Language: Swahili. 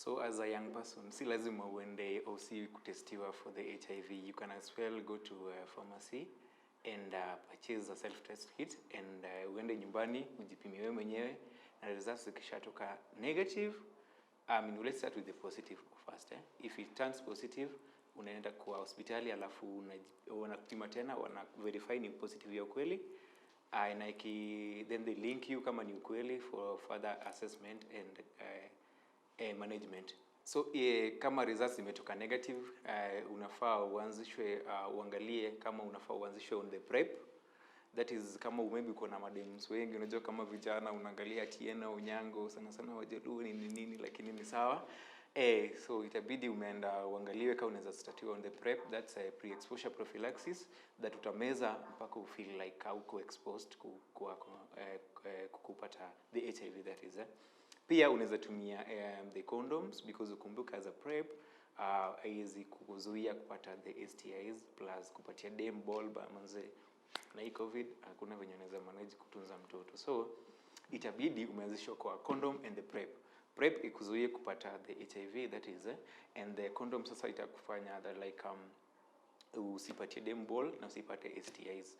So as a young person, si lazima uende OC kutestiwa for the HIV. You can as well go to a pharmacy and purchase a self-test kit and uende nyumbani ujipimie wewe mwenyewe na results zikishatoka negative. Let's start with the positive first. If it turns positive, unaenda kwa hospitali alafu wanakupima tena, wana verify ni positive ya kweli. Then they link you kama ni ukweli for further assessment and management. So kama results zimetoka negative, unafaa uangalie kama unafaa uanzishwe on the PrEP. That is kama maybe uko na madems wengi, unajua kama vijana unaangalia Tiena, Unyango, sana Wajaluo nini, lakini ni sawa. So itabidi umeenda uangaliwe kama unaweza startiwa on the PrEP. That's a pre-exposure prophylaxis that utameza mpaka u feel like hauko exposed kupata the HIV that is. Pia unaweza tumia the condoms because ukumbuka as a PrEP haiwezi kukuzuia kupata the STIs plus kupatia dem ball manze na hii COVID hakuna venye unaweza manage kutunza mtoto. So itabidi umeanzishwa kwa condom and the PrEP. PrEP ikuzuie kupata the HIV that is and the condom sasa itakufanya that like usipatie dem ball na usipate STIs.